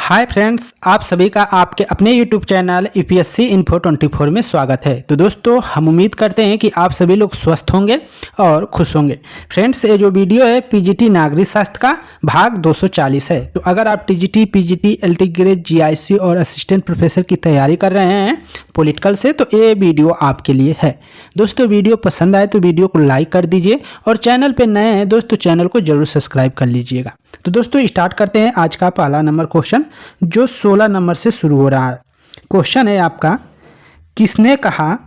Hi friends, आप सभी का आपके अपने यूट्यूब चैनल यूपीएससी इन्फो 24 में स्वागत है। तो दोस्तों, हम उम्मीद करते हैं कि आप सभी लोग स्वस्थ होंगे और खुश होंगे। फ्रेंड्स, ये जो वीडियो है पीजीटी नागरिक शास्त्र का भाग 240 है। तो अगर आप TGT, PGT, LT grade, GIC और असिस्टेंट प्रोफेसर की तैयारी कर रहे हैं पॉलिटिकल से, तो ये वीडियो आपके लिए है। दोस्तों, वीडियो पसंद आए तो वीडियो को लाइक कर दीजिए और चैनल पर नए हैं दोस्तों, चैनल को जरूर सब्सक्राइब कर लीजिएगा। तो दोस्तों, स्टार्ट करते हैं आज का पहला नंबर क्वेश्चन, जो 16 नंबर से शुरू हो रहा है। क्वेश्चन है आपका, किसने कहा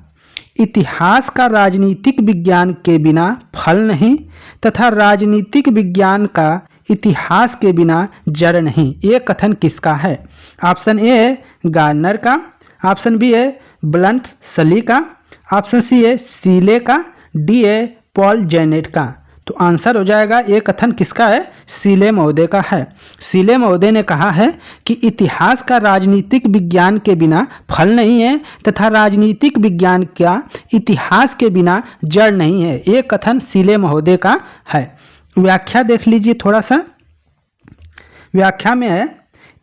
इतिहास का राजनीतिक विज्ञान के बिना फल नहीं तथा राजनीतिक विज्ञान का इतिहास के बिना जड़ नहीं। ये कथन किसका है? ऑप्शन ए है गार्नर का, ऑप्शन बी है ब्लंट सली का, ऑप्शन सी है सीले का, डी है पॉल जेनेट का। तो आंसर हो जाएगा, ये कथन किसका है? सीले महोदय का है। सीले महोदय ने कहा है कि इतिहास का राजनीतिक विज्ञान के बिना फल नहीं है तथा राजनीतिक विज्ञान का इतिहास के बिना जड़ नहीं है। ये कथन सीले महोदय का है। व्याख्या देख लीजिए थोड़ा सा। व्याख्या में है,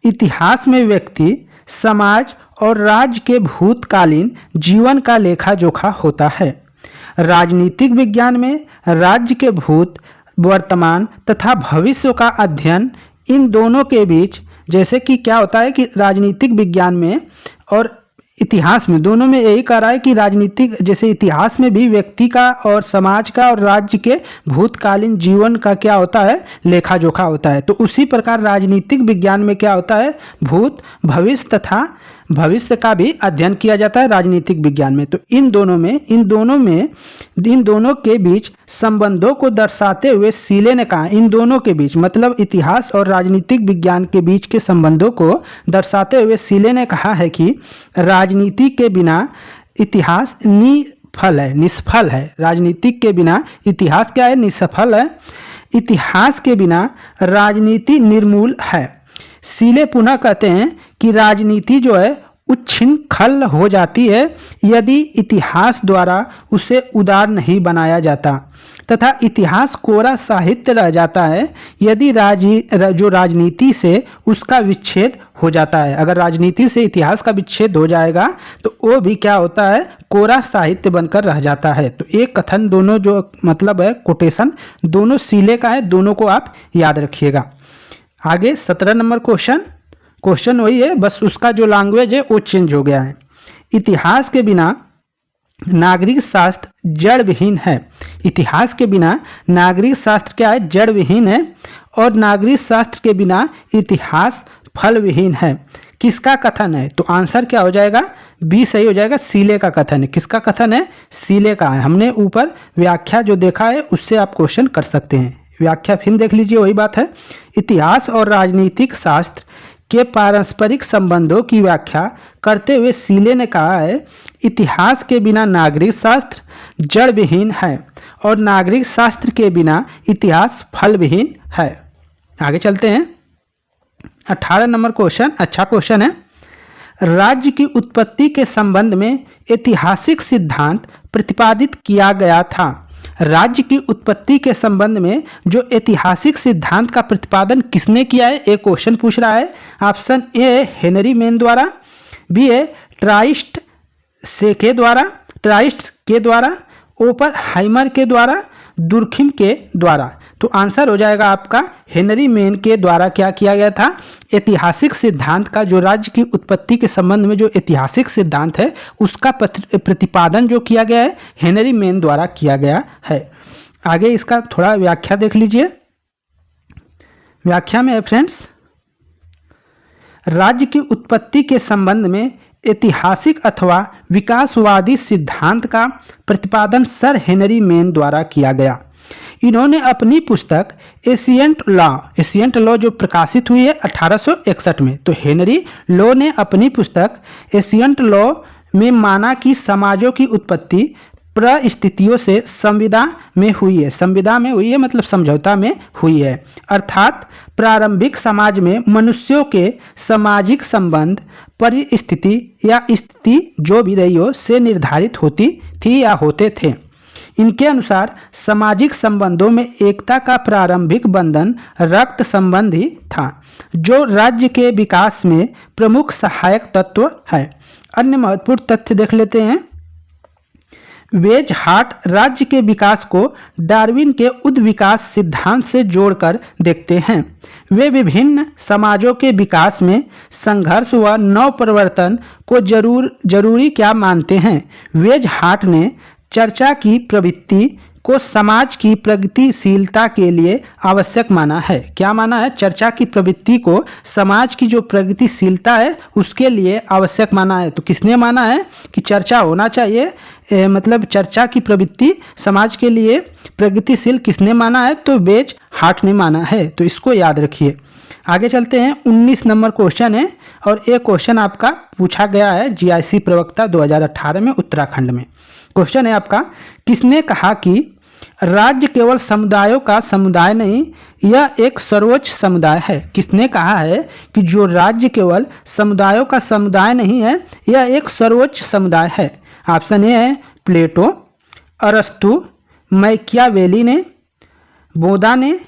इतिहास में व्यक्ति, समाज और राज्य के भूतकालीन जीवन का लेखा जोखा होता है। राजनीतिक विज्ञान में राज्य के भूत, वर्तमान तथा भविष्य का अध्ययन, इन दोनों के बीच, जैसे कि क्या होता है कि राजनीतिक विज्ञान में और इतिहास में, दोनों में यही कह रहा है कि राजनीतिक, जैसे इतिहास में भी व्यक्ति का और समाज का और राज्य के भूतकालीन जीवन का क्या होता है? लेखा जोखा होता है। तो उसी प्रकार राजनीतिक विज्ञान में क्या होता है? भूत, भविष्य तथा भविष्य का भी अध्ययन किया जाता है राजनीतिक विज्ञान में। तो इन दोनों के बीच संबंधों को दर्शाते हुए सीले ने कहा, इन दोनों के बीच मतलब इतिहास और राजनीतिक विज्ञान के बीच के संबंधों को दर्शाते हुए सीले ने कहा है कि राजनीति के बिना इतिहास निष्फल है। राजनीतिक के बिना इतिहास क्या है? निष्फल है। इतिहास के बिना राजनीति निर्मूल है। सीले पुनः कहते हैं कि राजनीति जो है उच्छृंखल हो जाती है यदि इतिहास द्वारा उसे उदार नहीं बनाया जाता, तथा इतिहास कोरा साहित्य रह जाता है यदि जो राजनीति से उसका विच्छेद हो जाता है। अगर राजनीति से इतिहास का विच्छेद हो जाएगा तो वो भी क्या होता है? कोरा साहित्य बनकर रह जाता है। तो एक कथन, दोनों जो मतलब है कोटेशन, दोनों सीले का है, दोनों को आप याद रखिएगा। आगे 17 नंबर क्वेश्चन वही है, बस उसका जो लैंग्वेज है वो चेंज हो गया है। इतिहास के बिना नागरिक शास्त्र जड़ विहीन है। इतिहास के बिना नागरिक शास्त्र क्या है? जड़ विहीन है। और नागरिक शास्त्र के बिना इतिहास फल विहीन है। किसका कथन है? तो आंसर क्या हो जाएगा? बी सही हो जाएगा। सीले का कथन है। किसका कथन है? सीले का है। हमने ऊपर व्याख्या जो देखा है उससे आप क्वेश्चन कर सकते हैं। व्याख्या फिर देख लीजिए, वही बात है। इतिहास और राजनीतिक शास्त्र के पारस्परिक संबंधों की व्याख्या करते हुए सीले ने कहा है, इतिहास के बिना नागरिक शास्त्र जड़ विहीन है और नागरिक शास्त्र के बिना इतिहास फल विहीन है। आगे चलते हैं। 18 नंबर क्वेश्चन अच्छा क्वेश्चन है। राज्य की उत्पत्ति के संबंध में ऐतिहासिक सिद्धांत प्रतिपादित किया गया था। राज्य की उत्पत्ति के संबंध में जो ऐतिहासिक सिद्धांत का प्रतिपादन किसने किया है? एक क्वेश्चन पूछ रहा है। ऑप्शन ए हेनरी मेन द्वारा, बी है ट्राइस्ट के द्वारा, ओपर हाइमर के द्वारा, दुर्खिम के द्वारा। तो आंसर हो जाएगा आपका हेनरी मेन के द्वारा क्या किया गया था? ऐतिहासिक सिद्धांत का, जो राज्य की उत्पत्ति के संबंध में जो ऐतिहासिक सिद्धांत है उसका प्रतिपादन जो किया गया है हेनरी मेन द्वारा किया गया है। आगे इसका थोड़ा व्याख्या देख लीजिए। व्याख्या में है फ्रेंड्स, राज्य की उत्पत्ति के संबंध में ऐतिहासिक अथवा विकासवादी सिद्धांत का प्रतिपादन सर हेनरी मेन द्वारा किया गया। इन्होंने अपनी पुस्तक एशियंट लॉ जो प्रकाशित हुई है 1861 में, तो हेनरी लॉ ने अपनी पुस्तक एशियंट लॉ में माना कि समाजों की उत्पत्ति परिस्थितियों से संविदा में हुई है मतलब समझौता में हुई है। अर्थात प्रारंभिक समाज में मनुष्यों के सामाजिक संबंध परिस्थिति या स्थिति जो भी रही हो से निर्धारित होती थी या होते थे। इनके अनुसार सामाजिक संबंधों में एकता का प्रारंभिक बंधन रक्त संबंधी था। जो राज्य के विकास में प्रमुख सहायक तत्व है। अन्य महत्वपूर्ण तथ्य देख लेते हैं। वेजहार्ट राज्य के विकास को डार्विन के उद्विकास सिद्धांत से जोड़कर देखते हैं। वे विभिन्न समाजों के विकास में संघर्ष व नवप्रवर्तन को जरूरी क्या मानते हैं। वेजहार्ट ने चर्चा की प्रवृत्ति को समाज की प्रगतिशीलता के लिए आवश्यक माना है। क्या माना है? चर्चा की प्रवृत्ति को समाज की जो प्रगतिशीलता है उसके लिए आवश्यक माना है। तो किसने माना है कि चर्चा होना चाहिए, मतलब चर्चा की प्रवृत्ति समाज के लिए प्रगतिशील किसने माना है? तो वेजहार्ट ने माना है। तो इसको याद रखिए। आगे चलते हैं। 19 नंबर क्वेश्चन है और एक क्वेश्चन आपका पूछा गया है जीआईसी प्रवक्ता 2018 में उत्तराखंड में। क्वेश्चन है आपका, किसने कहा कि राज्य केवल समुदायों का समुदाय नहीं, यह एक सर्वोच्च समुदाय है। किसने कहा है कि जो राज्य केवल समुदायों का समुदाय नहीं है, यह एक सर्वोच्च समुदाय है। ऑप्शन ए है प्लेटो, अरस्तु, मैकियावेली ने, बोधा ने।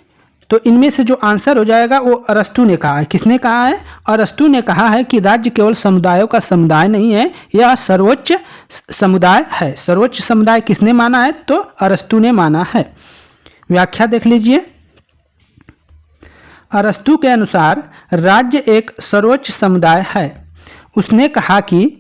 तो इनमें से जो आंसर हो जाएगा वो अरस्तु ने कहा है। किसने कहा है? अरस्तु ने कहा है कि राज्य केवल समुदायों का समुदाय नहीं है, यह सर्वोच्च समुदाय है। सर्वोच्च समुदाय किसने माना है? तो अरस्तु ने माना है। व्याख्या देख लीजिए। अरस्तु के अनुसार राज्य एक सर्वोच्च समुदाय है। उसने कहा कि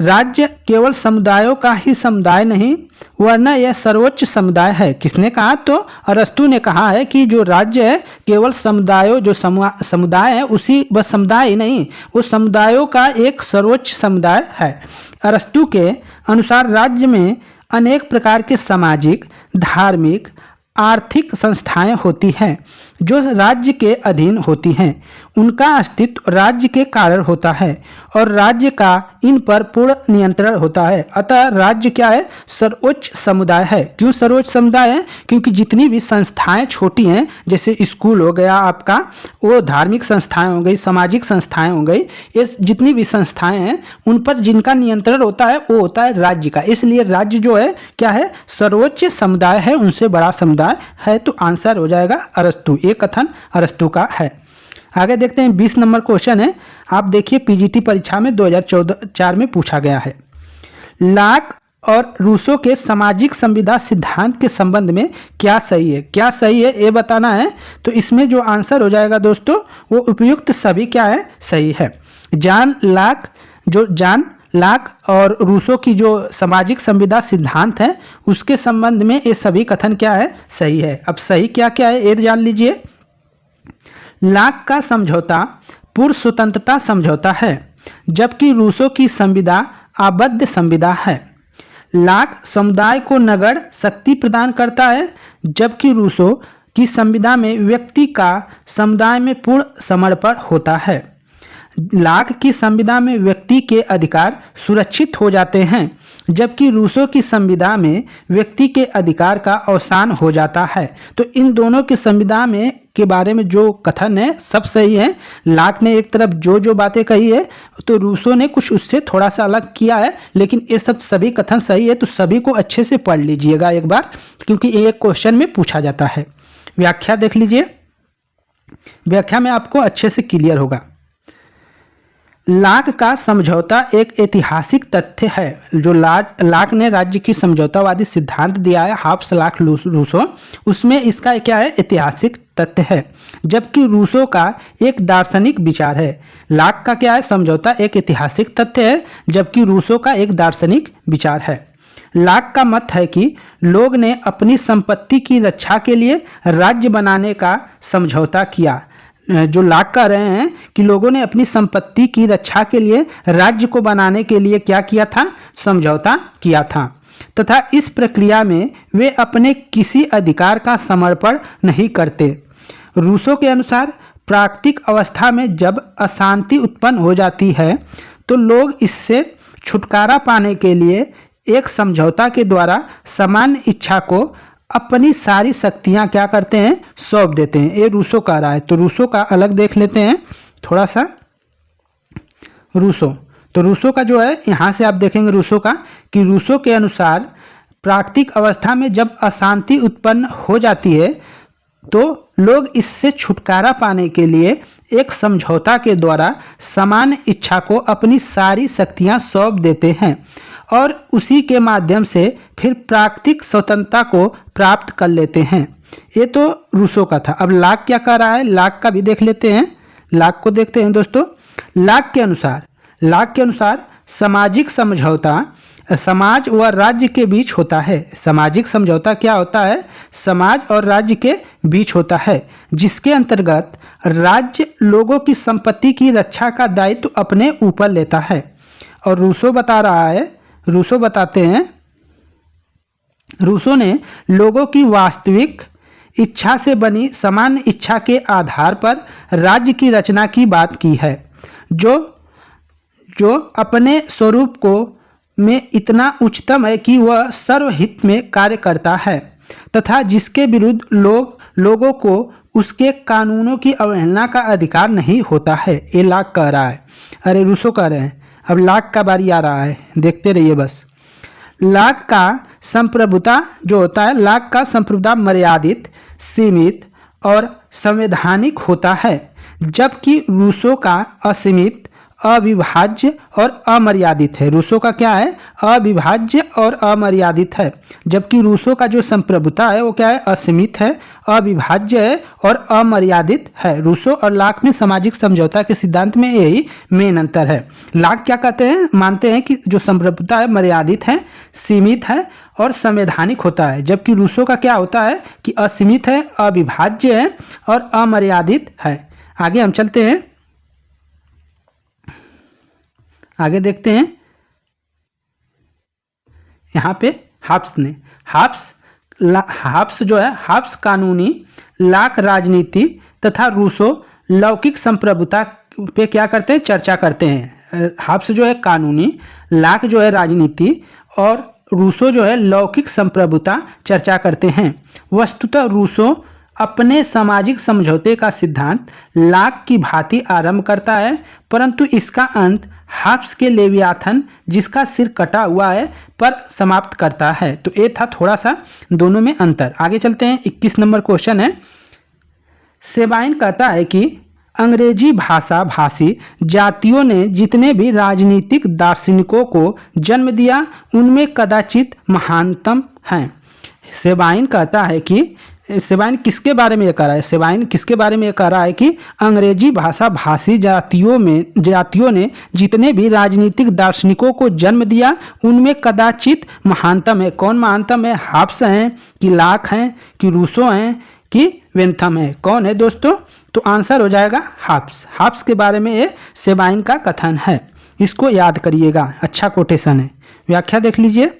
राज्य केवल समुदायों का ही समुदाय नहीं वरना यह सर्वोच्च समुदाय है। किसने कहा? तो अरस्तु ने कहा है कि जो राज्य है केवल समुदायों जो समुदाय है उसी बस समुदाय ही नहीं, वो समुदायों का एक सर्वोच्च समुदाय है। अरस्तु के अनुसार राज्य में अनेक प्रकार के सामाजिक, धार्मिक, आर्थिक संस्थाएं होती हैं जो राज्य के अधीन होती हैं। उनका अस्तित्व राज्य के कारण होता है और राज्य का इन पर पूर्ण नियंत्रण होता है। अतः राज्य क्या है? सर्वोच्च समुदाय है। क्यों सर्वोच्च समुदाय है? क्योंकि जितनी भी संस्थाएं छोटी हैं, जैसे स्कूल हो गया आपका, वो धार्मिक संस्थाएं हो गई, सामाजिक संस्थाएं हो गई, ये जितनी भी संस्थाएं हैं उन पर जिनका नियंत्रण होता है वो होता है राज्य का। इसलिए राज्य जो है क्या है? सर्वोच्च समुदाय है, उनसे बड़ा समुदाय है। तो आंसर हो जाएगा अरस्तु। ये कथन अरस्तु का है। आगे देखते हैं। 20 नंबर क्वेश्चन है। आप देखिए पीजीटी परीक्षा में 2014 में पूछा गया है। लाक और रूसो के सामाजिक संविदा सिद्धांत के संबंध में क्या सही है? क्या सही है ये बताना है। तो इसमें जो आंसर हो जाएगा दोस्तों वो उपयुक्त सभी क्या है? सही है। जॉन लाक और रूसो की जो सामाजिक संविदा सिद्धांत है उसके संबंध में ये सभी कथन क्या है? सही है। अब सही क्या क्या है ये जान लीजिए। लाक का समझौता पूर्व स्वतंत्रता समझौता है जबकि रूसो की संविदा आबद्ध संविदा है। लाक समुदाय को नगण्य शक्ति प्रदान करता है जबकि रूसो की संविदा में व्यक्ति का समुदाय में पूर्ण समर्पण होता है। लाक की संविदा में व्यक्ति के अधिकार सुरक्षित हो जाते हैं जबकि रूसो की संविदा में व्यक्ति के अधिकार का अवसान हो जाता है। तो इन दोनों की संविदा में के बारे में जो कथन है सब सही है। लाक ने एक तरफ जो बातें कही है तो रूसो ने कुछ उससे थोड़ा सा अलग किया है, लेकिन ये सब सभी कथन सही है। तो सभी को अच्छे से पढ़ लीजिएगा एक बार, क्योंकि एक क्वेश्चन में पूछा जाता है। व्याख्या देख लीजिए। व्याख्या में आपको अच्छे से क्लियर होगा। लाक का समझौता एक ऐतिहासिक तथ्य है। जो लाक ने राज्य की समझौतावादी सिद्धांत दिया है हाब्स लाक रूसो, उसमें इसका क्या है? ऐतिहासिक तथ्य है। जबकि रूसो का एक दार्शनिक विचार है। लाक का क्या है? समझौता एक ऐतिहासिक तथ्य है जबकि रूसो का एक दार्शनिक विचार है। लाक का मत है कि लोग ने अपनी संपत्ति की रक्षा के लिए राज्य बनाने का समझौता किया। जो लाक कह रहे हैं कि लोगों ने अपनी संपत्ति की रक्षा के लिए राज्य को बनाने के लिए क्या किया था? समझौता किया था, तथा इस प्रक्रिया में वे अपने किसी अधिकार का समर्पण नहीं करते। रूसो के अनुसार प्राकृतिक अवस्था में जब अशांति उत्पन्न हो जाती है तो लोग इससे छुटकारा पाने के लिए एक समझौता के द्वारा सामान्य इच्छा को अपनी सारी शक्तियां क्या करते हैं? सौंप देते हैं। ये रूसो कह रहा है। तो रूसो का अलग देख लेते हैं थोड़ा सा। रूसो का जो है यहाँ से आप देखेंगे रूसो का कि रूसो के अनुसार प्राकृतिक अवस्था में जब अशांति उत्पन्न हो जाती है तो लोग इससे छुटकारा पाने के लिए एक समझौता के द्वारा समान इच्छा को अपनी सारी शक्तियां सौंप देते हैं और उसी के माध्यम से फिर प्राकृतिक स्वतंत्रता को प्राप्त कर लेते हैं। ये तो रूसो का था। अब लाक क्या कह रहा है, लाक का भी देख लेते हैं। लाक को देखते हैं दोस्तों। लाक के अनुसार सामाजिक समझौता समाज व राज्य के बीच होता है। सामाजिक समझौता क्या होता है, समाज और राज्य के बीच होता है, जिसके अंतर्गत राज्य लोगों की संपत्ति की रक्षा का दायित्व अपने ऊपर लेता है। और रूसो बताते हैं, रूसो ने लोगों की वास्तविक इच्छा से बनी सामान्य इच्छा के आधार पर राज्य की रचना की बात की है, जो अपने स्वरूप को में इतना उच्चतम है कि वह सर्वहित में कार्य करता है तथा जिसके विरुद्ध लोगों को उसके कानूनों की अवहेलना का अधिकार नहीं होता है। ये लाक कह रहा है, अरे रूसो कह रहे हैं। अब लाक का बारी आ रहा है, देखते रहिए बस। लाक का संप्रभुता जो होता है, लाक का संप्रभुता मर्यादित, सीमित और संवैधानिक होता है, जबकि रूसो का असीमित, अविभाज्य और अमर्यादित है। रूसो का क्या है, अविभाज्य और अमर्यादित है, जबकि रूसो का जो संप्रभुता है वो क्या है, असीमित है, अविभाज्य है और अमर्यादित है। रूसो और लाक में सामाजिक समझौता के सिद्धांत में यही मेन अंतर है। लाक क्या कहते हैं, मानते हैं कि जो संप्रभुता है मर्यादित है, सीमित है और संवैधानिक होता है, जबकि रूसो का क्या होता है कि असीमित है, अविभाज्य है और अमर्यादित है। आगे हम चलते हैं, आगे देखते हैं। यहाँ पे हाब्स जो है, हाब्स कानूनी, लाक राजनीति तथा रूसो लौकिक संप्रभुता पे क्या करते हैं, चर्चा करते हैं। हाब्स जो है कानूनी, लाक जो है राजनीति और रूसो जो है लौकिक संप्रभुता चर्चा करते हैं। वस्तुतः रूसो अपने सामाजिक समझौते का सिद्धांत लाक की भांति आरंभ करता है, परंतु इसका अंत हाब्स के लेवियाथन, जिसका सिर कटा हुआ है, पर समाप्त करता है। तो ये था थोड़ा सा दोनों में अंतर। आगे चलते हैं, 21 नंबर क्वेश्चन है। सेबाइन कहता है कि अंग्रेजी भाषा भाषी जातियों ने जितने भी राजनीतिक दार्शनिकों को जन्म दिया उनमें कदाचित महानतम हैं। सेबाइन कहता है कि सेबाइन किसके बारे में कह रहा है, सेबाइन किसके बारे में कह रहा है कि अंग्रेजी भाषा भाषी जातियों ने जितने भी राजनीतिक दार्शनिकों को जन्म दिया उनमें कदाचित महानतम है। कौन महानतम है, हाब्स हैं कि लाक हैं कि रूसो हैं कि वेंथम है, कौन है दोस्तों? तो आंसर हो जाएगा हाब्स। हाब्स के बारे में ये सेबाइन का कथन है, इसको याद करिएगा, अच्छा कोटेशन है। व्याख्या देख लीजिए।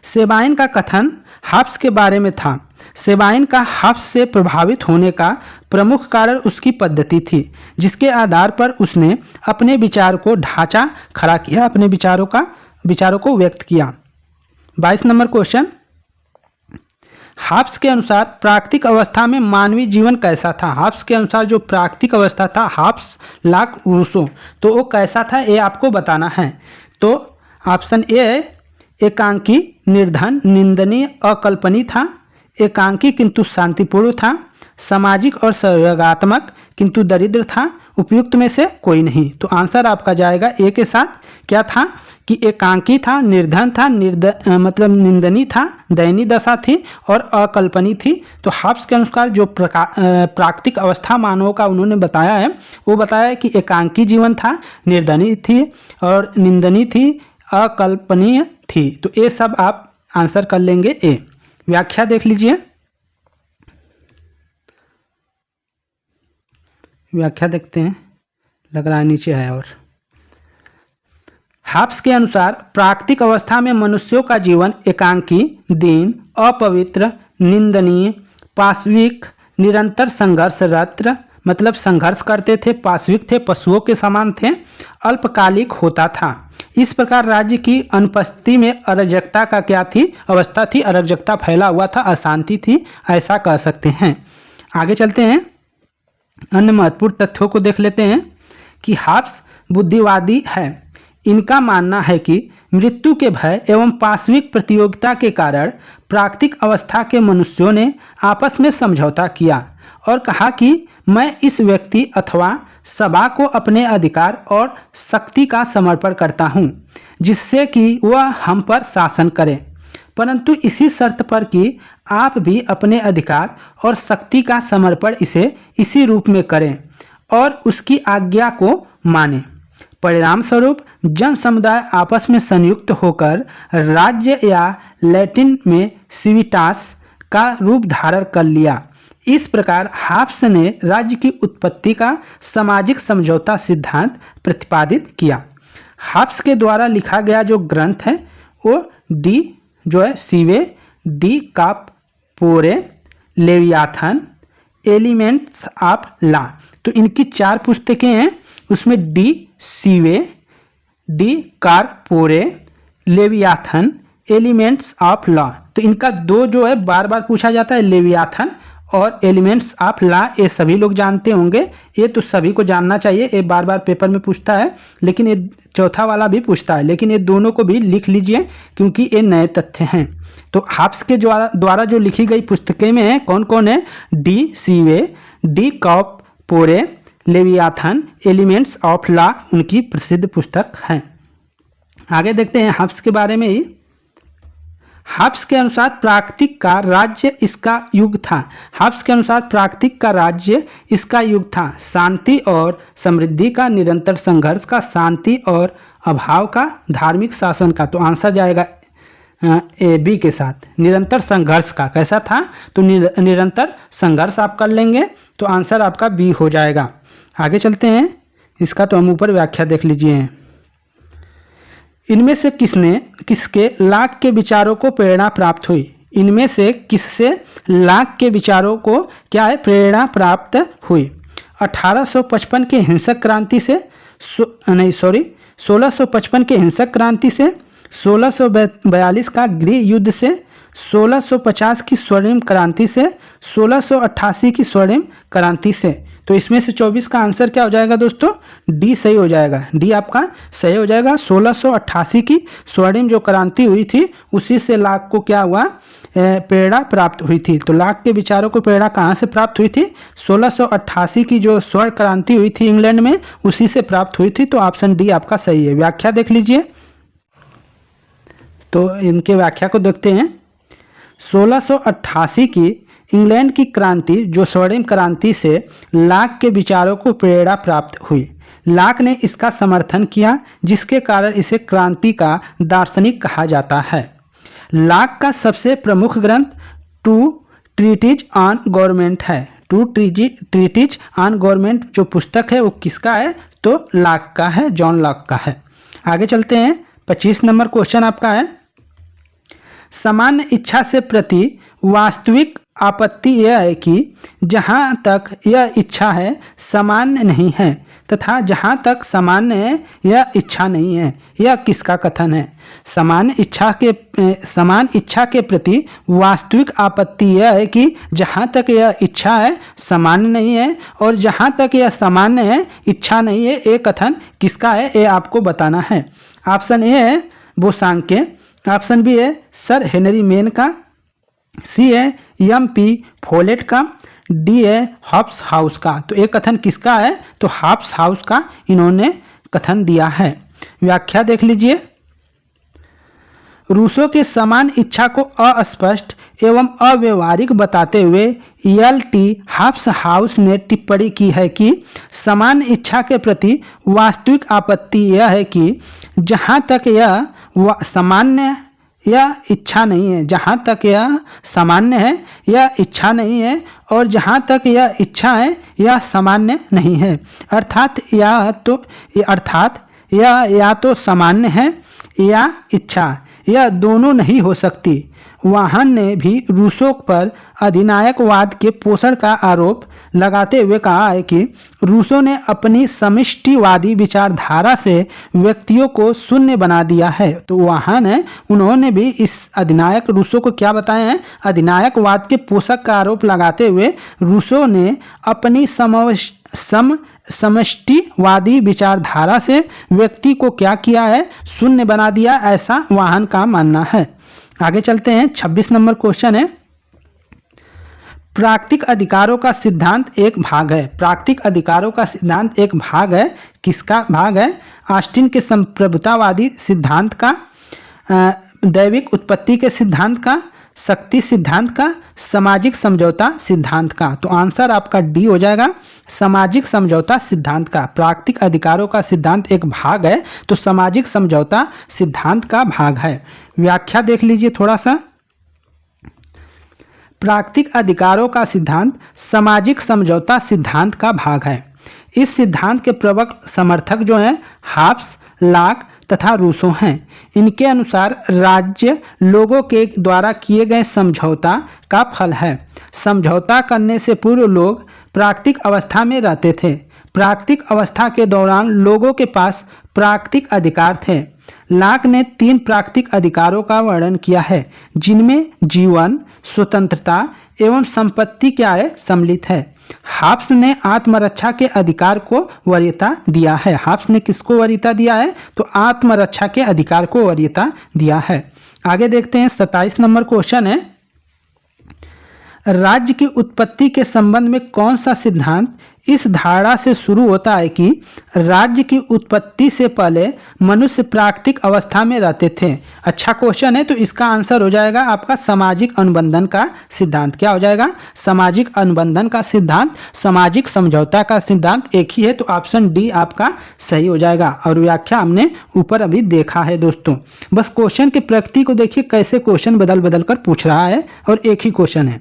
सेबाइन का कथन हाब्स के बारे में था। सेबाइन का हाब्स से प्रभावित होने का प्रमुख कारण उसकी पद्धति थी, जिसके आधार पर उसने अपने विचार को ढांचा खड़ा किया, अपने विचारों को व्यक्त किया। 22 नंबर क्वेश्चन। हाब्स के अनुसार प्राकृतिक अवस्था में मानवीय जीवन कैसा था? हाब्स के अनुसार जो प्राकृतिक अवस्था था, हाब्स, लाक, रूसो, तो वो कैसा था ये आपको बताना है। तो ऑप्शन ए है एकांकी, निर्धन, निंदनीय, अकल्पनीय था। एकांकी किंतु शांतिपूर्ण था। सामाजिक और सहयोगात्मक किंतु दरिद्र था। उपयुक्त में से कोई नहीं। तो आंसर आपका जाएगा ए के साथ। क्या था कि एकांकी था, निर्धन था, मतलब निंदनीय था, दयनीय दशा थी और अकल्पनीय थी। तो हाब्स के अनुसार जो प्राकृतिक अवस्था मानवों का उन्होंने बताया है, वो बताया है कि एकांकी जीवन था, निर्धनीय थी और निंदनीय थी, अकल्पनीय थी। तो ये सब आप आंसर कर लेंगे ए। व्याख्या देख लीजिए। व्याख्या देखते हैं, लग रहा है नीचे है। और हाब्स के अनुसार प्राकृतिक अवस्था में मनुष्यों का जीवन एकांकी, दीन, अपवित्र, निंदनीय, पाशविक, निरंतर संघर्षरत, मतलब संघर्ष करते थे, पाशविक थे, पशुओं के समान थे, अल्पकालिक होता था। इस प्रकार राज्य की अनुपस्थिति में अराजकता का क्या थी, अवस्था थी, अराजकता फैला हुआ था, अशांति थी, ऐसा कह सकते हैं। आगे चलते हैं, अन्य महत्वपूर्ण तथ्यों को देख लेते हैं कि हाब्स बुद्धिवादी है। इनका मानना है कि मृत्यु के भय एवं पाशविक प्रतियोगिता के कारण प्राकृतिक अवस्था के मनुष्यों ने आपस में समझौता किया और कहा कि मैं इस व्यक्ति अथवा सभा को अपने अधिकार और शक्ति का समर्पण करता हूँ, जिससे कि वह हम पर शासन करे, परंतु इसी शर्त पर कि आप भी अपने अधिकार और शक्ति का समर्पण इसी रूप में करें और उसकी आज्ञा को मानें। परिणाम स्वरूप जन समुदाय आपस में संयुक्त होकर राज्य या लैटिन में सिविटास का रूप धारण कर लिया। इस प्रकार हाब्स ने राज्य की उत्पत्ति का सामाजिक समझौता सिद्धांत प्रतिपादित किया। हाब्स के द्वारा लिखा गया जो ग्रंथ है वो De Cive, De Corpore, Leviathan, Elements of Law, तो इनकी 4 पुस्तकें हैं। उसमें De Cive, De Corpore, Leviathan, Elements of Law, तो इनका 2 जो है बार बार पूछा जाता है, लेवियाथन और एलिमेंट्स ऑफ लॉ, ये सभी लोग जानते होंगे, ये तो सभी को जानना चाहिए, ये बार बार पेपर में पूछता है, लेकिन ये चौथा वाला भी पूछता है, लेकिन ये दोनों को भी लिख लीजिए क्योंकि ये नए तथ्य हैं। तो हाब्स के द्वारा जो लिखी गई पुस्तकें में है कौन कौन है? De Cive, De Corpore, Leviathan, Elements of Law उनकी प्रसिद्ध पुस्तक हैं। आगे देखते हैं हाब्स के बारे में ही। हाब्स के अनुसार प्राकृतिक का राज्य इसका युग था। हाब्स के अनुसार प्राकृतिक का राज्य इसका युग था। शांति और समृद्धि का, निरंतर संघर्ष का, शांति और अभाव का, धार्मिक शासन का, तो आंसर जाएगा ए बी के साथ। निरंतर संघर्ष का कैसा था? तो निरंतर संघर्ष आप कर लेंगे तो आंसर आपका बी हो जाएगा। आगे चलते हैं, इसका तो हम ऊपर व्याख्या देख लीजिए। इनमें से किसके लाक के विचारों को प्रेरणा प्राप्त हुई? इनमें से किससे लाक के विचारों को क्या है? प्रेरणा प्राप्त हुई। 1855 के हिंसक क्रांति से 1655 के हिंसक क्रांति से, 1642 का गृह युद्ध से, 1650 की स्वर्णिम क्रांति से, 1688 की स्वर्णिम क्रांति से। तो इसमें से 24 का आंसर क्या हो जाएगा दोस्तों? डी सही हो जाएगा। डी आपका सही हो जाएगा। 1688 की स्वर्णिम जो क्रांति हुई थी उसी से लाक को क्या हुआ? प्रेरणा प्राप्त हुई थी। तो लाक के विचारों को प्रेरणा कहाँ से प्राप्त हुई थी? 1688 की जो स्वर्ण क्रांति हुई थी इंग्लैंड में, उसी से प्राप्त हुई थी। तो ऑप्शन डी आपका सही है। व्याख्या देख लीजिए, तो इनके व्याख्या को देखते हैं। 1688 की इंग्लैंड की क्रांति जो स्वर्णिम क्रांति से लाक के विचारों को प्रेरणा प्राप्त हुई। लाक ने इसका समर्थन किया, जिसके कारण इसे क्रांति का दार्शनिक कहा जाता है। लाक का सबसे प्रमुख ग्रंथ टू ट्रीटीज ऑन गवर्नमेंट है। टू ट्रीटीज ऑन गवर्नमेंट जो पुस्तक है वो किसका है? तो लाक का है, जॉन लॉक का है। आगे चलते हैं, 25 नंबर क्वेश्चन आपका है। सामान्य इच्छा से प्रति वास्तविक आपत्ति यह है कि जहाँ तक यह इच्छा है सामान्य नहीं है तथा जहाँ तक सामान्य है यह इच्छा नहीं है। यह किसका कथन है? समान इच्छा के प्रति वास्तविक आपत्ति यह है कि जहाँ तक यह इच्छा है सामान्य नहीं है और जहाँ तक यह सामान्य है इच्छा नहीं है। ये कथन किसका है? ये आपको बताना है। ऑप्शन ए है बोसांके, ऑप्शन बी है सर हेनरी मेन का, सी है MP फोलेट का, डी है हॉब्स हाउस का। तो एक कथन किसका है? तो हॉब्स हाउस का इन्होंने कथन दिया है। व्याख्या देख लीजिए। रूसो के समान इच्छा को अस्पष्ट एवं अव्यवहारिक बताते हुए LT हॉब्स हाउस ने टिप्पणी की है कि समान इच्छा के प्रति वास्तविक आपत्ति यह है कि जहाँ तक यह सामान्य यह इच्छा नहीं है, जहाँ तक यह सामान्य है यह इच्छा नहीं है और जहाँ तक यह इच्छा है यह सामान्य नहीं है। अर्थात यह या तो सामान्य है या इच्छा, यह दोनों नहीं हो सकती। वाहन ने भी रूसो पर अधिनायकवाद के पोषण का आरोप लगाते हुए कहा है कि रूसो ने अपनी समष्टिवादी विचारधारा से व्यक्तियों को शून्य बना दिया है। तो वाहन है, उन्होंने भी इस अधिनायक रूसो को क्या बताए हैं? अधिनायकवाद के पोषक का आरोप लगाते हुए रूसो ने अपनी समष्टिवादी विचारधारा से व्यक्ति को क्या किया है, शून्य बना दिया, ऐसा वाहन का मानना है। आगे चलते हैं। 26 नंबर क्वेश्चन है, प्राकृतिक अधिकारों का सिद्धांत एक भाग है। प्राकृतिक अधिकारों का सिद्धांत एक भाग है, किसका भाग है? ऑस्टिन के संप्रभुतावादी सिद्धांत का, दैविक उत्पत्ति के सिद्धांत का, शक्ति सिद्धांत का, सामाजिक समझौता सिद्धांत का। तो आंसर आपका डी हो जाएगा, सामाजिक समझौता सिद्धांत का। प्राकृतिक अधिकारों का सिद्धांत एक भाग है, तो सामाजिक समझौता सिद्धांत का भाग है। व्याख्या देख लीजिए थोड़ा सा। प्राकृतिक अधिकारों का सिद्धांत सामाजिक समझौता सिद्धांत का भाग है। इस सिद्धांत के प्रवक्ता समर्थक जो हैं हाब्स, लॉक तथा रूसो हैं। इनके अनुसार राज्य लोगों के द्वारा किए गए समझौता का फल है। समझौता करने से पूर्व लोग प्राकृतिक अवस्था में रहते थे। प्राकृतिक अवस्था के दौरान लोगों के पास प्राकृतिक अधिकार थे। लॉक ने 3 प्राकृतिक अधिकारों का वर्णन किया है, जिनमें जीवन, स्वतंत्रता एवं संपत्ति क्या है, सम्मिलित है। हाब्स ने आत्मरक्षा के अधिकार को वरीयता दिया है। हाब्स ने किसको वरीयता दिया है? तो आत्मरक्षा के अधिकार को वरीयता दिया है। आगे देखते हैं। 27 नंबर क्वेश्चन है, राज्य की उत्पत्ति के संबंध में कौन सा सिद्धांत इस धारणा से शुरू होता है कि राज्य की उत्पत्ति से पहले मनुष्य प्राकृतिक अवस्था में रहते थे? अच्छा क्वेश्चन है, तो इसका आंसर हो जाएगा आपका सामाजिक अनुबंधन का सिद्धांत। क्या हो जाएगा? सामाजिक अनुबंधन का सिद्धांत। सामाजिक समझौता का सिद्धांत एक ही है, तो ऑप्शन डी आपका सही हो जाएगा। और व्याख्या हमने ऊपर अभी देखा है दोस्तों। बस क्वेश्चन की प्रकृति को देखिए, कैसे क्वेश्चन बदल बदल कर पूछ रहा है, और एक ही क्वेश्चन है।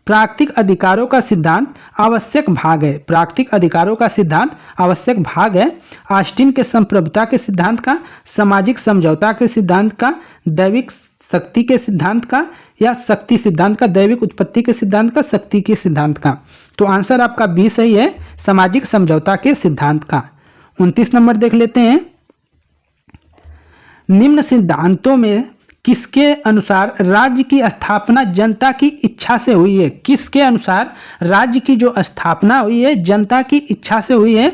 प्राकृतिक अधिकारों का सिद्धांत आवश्यक भाग है। प्राकृतिक अधिकारों का सिद्धांत आवश्यक भाग है। ऑस्टिन के संप्रभुता के सिद्धांत का, सामाजिक समझौता के सिद्धांत का, दैविक शक्ति के सिद्धांत का, या शक्ति सिद्धांत का, दैविक उत्पत्ति के सिद्धांत का, शक्ति के सिद्धांत का। तो आंसर आपका बी सही है, सामाजिक समझौता के सिद्धांत का। 29 नंबर देख लेते हैं। निम्न सिद्धांतों में किसके अनुसार राज्य की स्थापना जनता की इच्छा से हुई है? किसके अनुसार राज्य की जो स्थापना हुई है जनता की इच्छा से हुई है?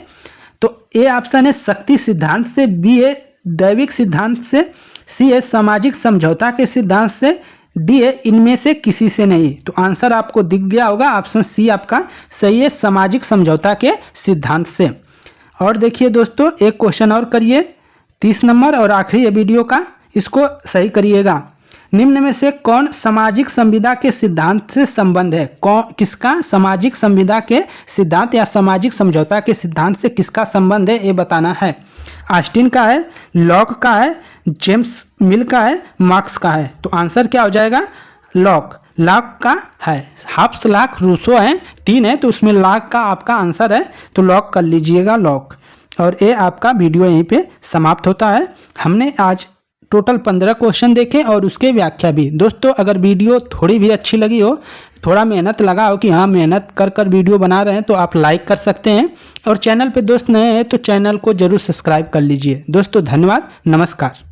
तो ए ऑप्शन है शक्ति सिद्धांत से, बी है दैविक सिद्धांत से, सी है सामाजिक समझौता के सिद्धांत से, डी है इनमें से किसी से नहीं। तो आंसर आपको दिख गया होगा, ऑप्शन सी आपका सही है, सामाजिक समझौता के सिद्धांत से। और देखिए दोस्तों, एक क्वेश्चन और करिए, 30 नंबर और आखिरी है वीडियो का, इसको सही करिएगा। निम्न में से कौन सामाजिक संविदा के सिद्धांत से संबंध है? कौन, किसका सामाजिक संविदा के सिद्धांत या सामाजिक समझौता के सिद्धांत से किसका संबंध है, ये बताना है। ऑस्टिन का है, लॉक का है, जेम्स मिल का है, मार्क्स का है। तो आंसर क्या हो जाएगा? लॉक का है। हाब्स, लॉक, रूसो है, 3 है, तो उसमें लॉक का आपका आंसर है, तो लॉक कर लीजिएगा, लॉक। और ये आपका वीडियो यहीं पे समाप्त होता है। हमने आज टोटल 15 क्वेश्चन देखे और उसके व्याख्या भी। दोस्तों, अगर वीडियो थोड़ी भी अच्छी लगी हो, थोड़ा मेहनत लगा हो कि हाँ मेहनत कर वीडियो बना रहे हैं, तो आप लाइक कर सकते हैं। और चैनल पे दोस्त नए हैं तो चैनल को जरूर सब्सक्राइब कर लीजिए। दोस्तों धन्यवाद, नमस्कार।